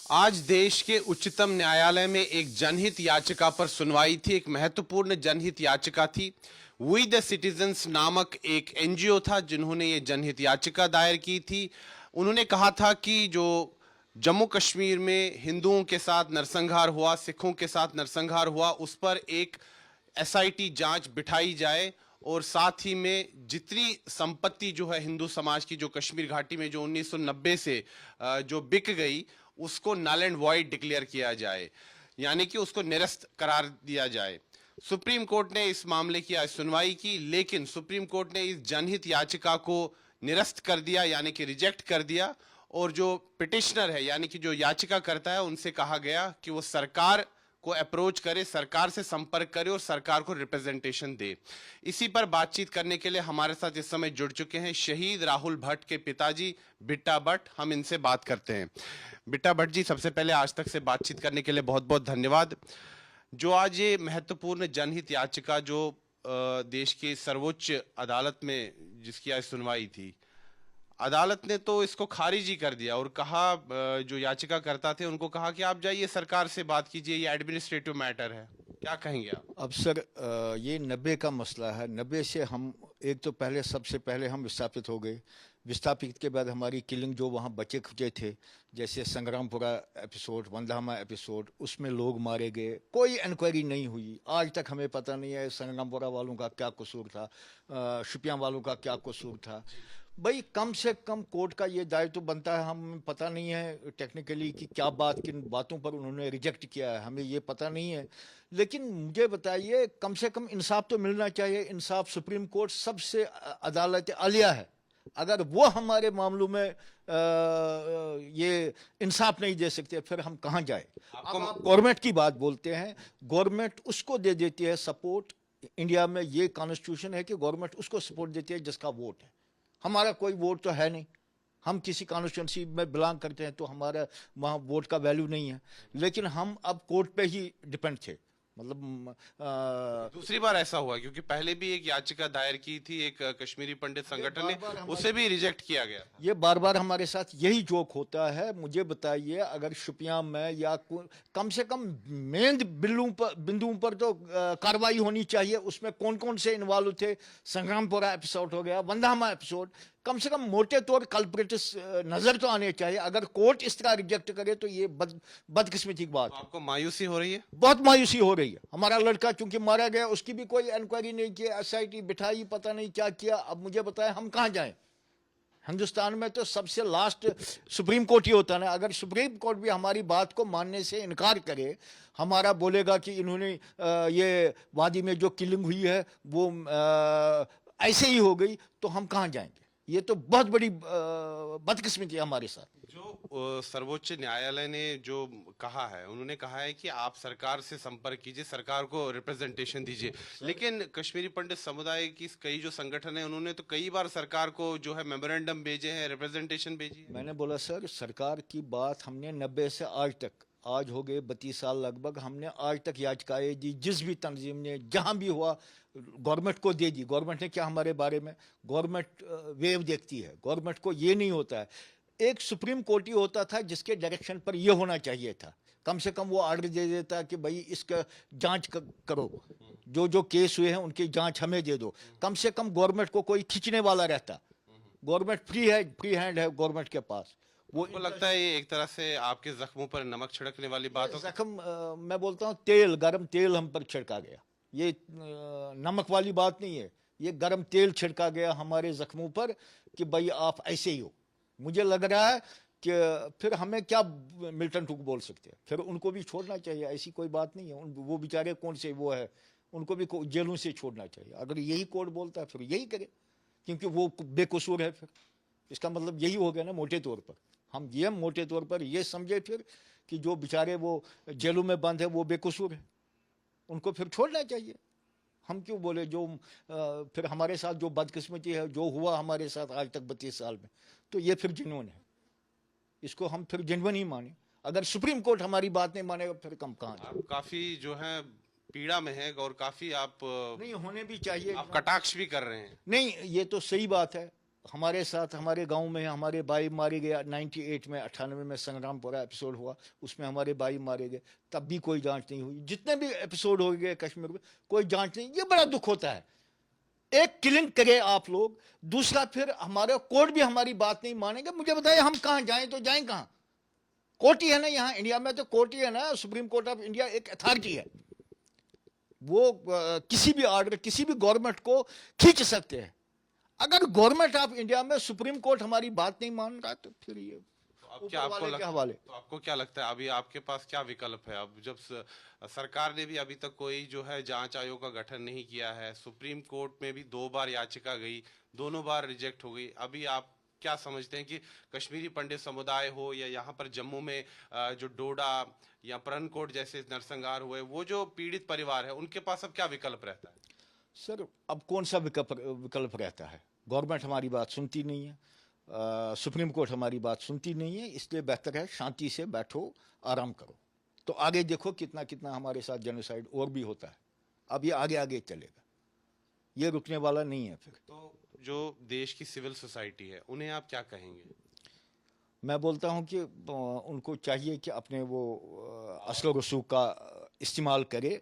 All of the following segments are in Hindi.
आज देश के उच्चतम न्यायालय में एक जनहित याचिका पर सुनवाई थी। एक महत्वपूर्ण जनहित याचिका थी। वी द सिटीजन्स नामक एक एनजीओ था जिन्होंने ये जनहित याचिका दायर की थी। उन्होंने कहा था कि जो जम्मू कश्मीर में हिंदुओं के साथ नरसंहार हुआ, सिखों के साथ नरसंहार हुआ, उस पर एक एसआईटी जांच बिठाई जाए और साथ ही में जितनी संपत्ति जो है हिंदू समाज की, जो कश्मीर घाटी में जो 1990 से जो बिक गई, उसको नल एंड वॉइड डिक्लेयर किया जाए, यानी कि उसको निरस्त करार दिया जाए। सुप्रीम कोर्ट ने इस मामले की आज सुनवाई की, लेकिन सुप्रीम कोर्ट ने इस जनहित याचिका को निरस्त कर दिया, यानी कि रिजेक्ट कर दिया। और जो पिटिशनर है, यानी कि जो याचिका करता है, उनसे कहा गया कि वो सरकार को अप्रोच करे, सरकार से संपर्क करे और सरकार को रिप्रेजेंटेशन दे। इसी पर बातचीत करने के लिए हमारे साथ इस समय जुड़ चुके हैं शहीद राहुल भट्ट के पिताजी बिट्टा भट्ट। हम इनसे बात करते हैं। बिट्टा भट्ट जी, सबसे पहले आज तक से बातचीत करने के लिए बहुत बहुत धन्यवाद। जो आज ये महत्वपूर्ण जनहित याचिका जो देश की सर्वोच्च अदालत में जिसकी आज सुनवाई थी, अदालत ने तो इसको खारिज ही कर दिया और कहा, जो याचिका करता थे उनको कहा कि आप जाइए सरकार से बात कीजिए, ये एडमिनिस्ट्रेटिव मैटर है। क्या कहेंगे आप? अब सर, ये 90 का मसला है। 90 से हम एक तो पहले सबसे पहले हम विस्थापित हो गए। विस्थापित के बाद हमारी किलिंग जो वहाँ बचे खुचे थे, जैसे संग्रामपुरा एपिसोड, वंदहामा एपिसोड, उसमें लोग मारे गए, कोई इंक्वायरी नहीं हुई। आज तक हमें पता नहीं है संग्रामपुरा वालों का क्या कसूर था, शुपियाँ वालों का क्या कसूर था। भाई कम से कम कोर्ट का ये दायित्व तो बनता है। हमें पता नहीं है टेक्निकली कि क्या बात, किन बातों पर उन्होंने रिजेक्ट किया है, हमें ये पता नहीं है। लेकिन मुझे बताइए, कम से कम इंसाफ तो मिलना चाहिए। इंसाफ सुप्रीम कोर्ट सबसे अदालत आलिया है। अगर वो हमारे मामलों में ये इंसाफ नहीं दे सकते, फिर हम कहाँ जाए। आप गवर्नमेंट की बात बोलते हैं, गवर्नमेंट उसको दे देती है सपोर्ट। इंडिया में ये कॉन्स्टिट्यूशन है कि गवर्नमेंट उसको सपोर्ट देती है जिसका वोट है। हमारा कोई वोट तो है नहीं। हम किसी कॉन्स्टिट्यूंसी में बिलोंग करते हैं तो हमारा वहाँ वोट का वैल्यू नहीं है। लेकिन हम अब कोर्ट पे ही डिपेंड थे। मतलब दूसरी बार ऐसा हुआ क्योंकि पहले भी एक याचिका दायर की थी एक कश्मीरी पंडित संगठन ने, उसे भी रिजेक्ट किया गया। ये बार बार हमारे साथ यही जोक होता है। मुझे बताइए, अगर शुपियां में या कम से कम मेन बिंदुओं पर तो कार्रवाई होनी चाहिए। उसमें कौन कौन से इन्वॉल्व थे? संग्रामपुरा एपिसोड हो गया, वंदहामा एपिसोड, कम से कम मोटे तौर कल्प्रिट्स नजर तो आने चाहिए। अगर कोर्ट इस तरह रिजेक्ट करे तो ये बदकिस्मती की बात है। आपको मायूसी हो रही है? बहुत मायूसी हो रही है। हमारा लड़का चूंकि मारा गया, उसकी भी कोई इंक्वायरी नहीं की, एसआईटी बिठाई, पता नहीं क्या किया। अब मुझे बताएं हम कहाँ जाएं? हिंदुस्तान में तो सबसे लास्ट सुप्रीम कोर्ट ही होता है ना। अगर सुप्रीम कोर्ट भी हमारी बात को मानने से इनकार करे, हमारा बोलेगा कि इन्होंने ये वादी में जो किलिंग हुई है वो ऐसे ही हो गई, तो हम कहाँ जाएंगे? ये तो बहुत बड़ी बदकिस्मती है हमारे साथ। जो सर्वोच्च न्यायालय ने जो कहा है, उन्होंने कहा है कि आप सरकार से संपर्क कीजिए, सरकार को रिप्रेजेंटेशन दीजिए। लेकिन कश्मीरी पंडित समुदाय की कई जो संगठन है, उन्होंने तो कई बार सरकार को जो है मेमोरेंडम भेजे हैं, रिप्रेजेंटेशन भेजी है। मैंने बोला सर, सरकार की बात हमने 90 से आज तक, आज हो गए 32 साल लगभग, हमने आज तक याचिकाएं दी। जिस भी तंजीम ने जहां भी हुआ गवर्नमेंट को दे दी। गवर्नमेंट ने क्या हमारे बारे में, गवर्नमेंट वेव देखती है। गवर्नमेंट को ये नहीं होता है। एक सुप्रीम कोर्ट ही होता था जिसके डायरेक्शन पर ये होना चाहिए था। कम से कम वो ऑर्डर दे देता कि भाई इसका जांच करो, जो जो केस हुए हैं उनकी जांच हमें दे दो। कम से कम गवर्नमेंट को कोई खींचने वाला रहता। गवर्नमेंट फ्री हैंड है गवर्नमेंट के पास। वो लगता है ये एक तरह से आपके जख्मों पर नमक छिड़कने वाली बात हो। जख्म, मैं बोलता हूँ तेल, गरम तेल हम पर छिड़का गया। ये नमक वाली बात नहीं है, ये गरम तेल छिड़का गया हमारे जख्मों पर कि भाई आप ऐसे ही हो। मुझे लग रहा है कि फिर हमें क्या मिल्टन टू बोल सकते हैं, फिर उनको भी छोड़ना चाहिए। ऐसी कोई बात नहीं है। वो बेचारे कौन से वो है, उनको भी जेलों से छोड़ना चाहिए। अगर यही कोर्ट बोलता है फिर यही करे, क्योंकि वो बेकसूर है। फिर इसका मतलब यही हो गया ना मोटे तौर पर। हम ये मोटे तौर पर ये समझे फिर कि जो बेचारे वो जेलों में बंद है वो बेकसूर है, उनको फिर छोड़ना चाहिए। हम क्यों बोले? जो फिर हमारे साथ जो बदकिस्मती है, जो हुआ हमारे साथ आज तक 32 साल में, तो ये फिर जिन्होंने है, इसको हम फिर जिन्वन ही माने। अगर सुप्रीम कोर्ट हमारी बात नहीं मानेगा फिर कम कहाँ जाए। काफी जो है पीड़ा में है और काफी आप नहीं होने भी चाहिए। आप कटाक्ष भी कर रहे हैं। नहीं, ये तो सही बात है। हमारे साथ हमारे गांव में हमारे भाई मारे गए 98 में 98 में संग्रामपुरा एपिसोड हुआ, उसमें हमारे भाई मारे गए, तब भी कोई जांच नहीं हुई। जितने भी एपिसोड हो गए कश्मीर में कोई जांच नहीं। ये बड़ा दुख होता है। एक किलिंग करे आप लोग, दूसरा फिर हमारे कोर्ट भी हमारी बात नहीं मानेंगे। मुझे बताइए हम कहां जाएं, तो जाएं कहां? कोर्ट ही है ना यहाँ इंडिया में, तो कोर्ट ही है ना, सुप्रीम कोर्ट ऑफ इंडिया एक अथॉरिटी है। वो किसी भी ऑर्डर किसी भी गवर्नमेंट को खींच सकते हैं। अगर गवर्नमेंट ऑफ इंडिया में सुप्रीम कोर्ट हमारी बात नहीं मान रहा तो फिर ये अब क्या आपको के हवाले। तो आपको क्या लगता है अभी आपके पास क्या विकल्प है? अब जब सरकार ने भी अभी तक कोई जो है जांच आयोग का गठन नहीं किया है, सुप्रीम कोर्ट में भी 2 बार याचिका गई, दोनों बार रिजेक्ट हो गई, अभी आप क्या समझते हैं कि कश्मीरी पंडित समुदाय हो या यहाँ पर जम्मू में जो डोडा या परनकोट जैसे नरसंहार हुए, वो जो पीड़ित परिवार है, उनके पास अब क्या विकल्प रहता है? सर अब कौन सा विकल्प रहता है? गवर्नमेंट हमारी बात सुनती नहीं है, सुप्रीम कोर्ट हमारी बात सुनती नहीं है, इसलिए बेहतर है शांति से बैठो, आराम करो। तो आगे देखो कितना कितना हमारे साथ जेनोसाइड और भी होता है। अब ये आगे आगे चलेगा, ये रुकने वाला नहीं है। फिर तो जो देश की सिविल सोसाइटी है, उन्हें आप क्या कहेंगे? मैं बोलता हूं कि उनको चाहिए कि अपने वो असर रसूख का इस्तेमाल करे,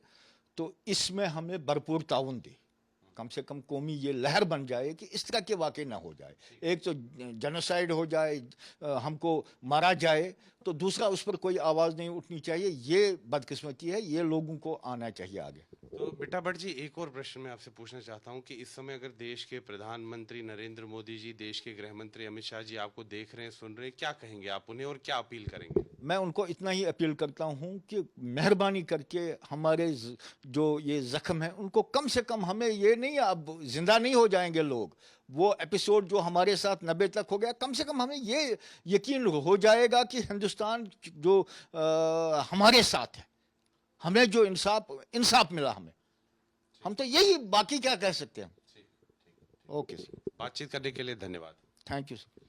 तो इसमें हमें भरपूर ताउन दे। कम से कम कौमी ये लहर बन जाए कि इस तरह के वाक़े ना हो जाए। एक तो जेनोसाइड हो जाए, हमको मारा जाए, तो दूसरा उस पर कोई आवाज़ नहीं उठनी चाहिए। ये बदकिस्मती है, ये लोगों को आना चाहिए आगे। तो बेटा भट्ट जी, एक और प्रश्न मैं आपसे पूछना चाहता हूं कि इस समय अगर देश के प्रधानमंत्री नरेंद्र मोदी जी, देश के गृह मंत्री अमित शाह जी आपको देख रहे हैं, सुन रहे हैं, क्या कहेंगे आप उन्हें और क्या अपील करेंगे? मैं उनको इतना ही अपील करता हूं कि मेहरबानी करके हमारे जो ये जख्म है उनको कम से कम, हमें ये नहीं, अब जिंदा नहीं हो जाएंगे लोग। वो एपिसोड जो हमारे साथ 90 तक हो गया, कम से कम हमें ये यकीन हो जाएगा कि हिंदुस्तान जो हमारे साथ है, हमें जो इंसाफ मिला हमें। हम तो यही, बाकी क्या कह सकते हैं। ओके सर, बातचीत करने के लिए धन्यवाद। Thank you sir.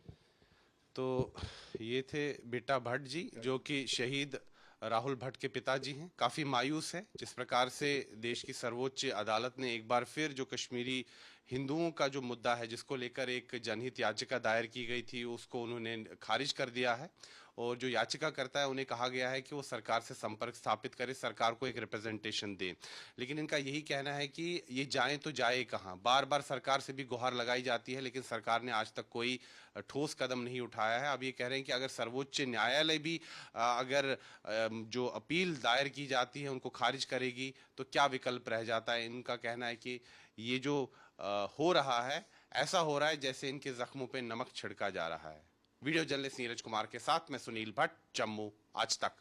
तो ये थे बेटा भट्ट जी, जो कि शहीद राहुल भट्ट के पिताजी हैं। काफ़ी मायूस है जिस प्रकार से देश की सर्वोच्च अदालत ने एक बार फिर जो कश्मीरी हिंदुओं का जो मुद्दा है, जिसको लेकर एक जनहित याचिका दायर की गई थी, उसको उन्होंने खारिज कर दिया है। और जो याचिका करता है, उन्हें कहा गया है कि वो सरकार से संपर्क स्थापित करे, सरकार को एक रिप्रेजेंटेशन दे। लेकिन इनका यही कहना है कि ये जाएं तो जाए कहाँ। बार बार सरकार से भी गुहार लगाई जाती है, लेकिन सरकार ने आज तक कोई ठोस कदम नहीं उठाया है। अब ये कह रहे हैं कि अगर सर्वोच्च न्यायालय भी अगर जो अपील दायर की जाती है उनको खारिज करेगी, तो क्या विकल्प रह जाता है। इनका कहना है कि ये जो हो रहा है, ऐसा हो रहा है जैसे इनके जख्मों पे नमक छिड़का जा रहा है। वीडियो जर्नलिस्ट नीरज कुमार के साथ मैं सुनील भट्ट, जम्मू आज तक।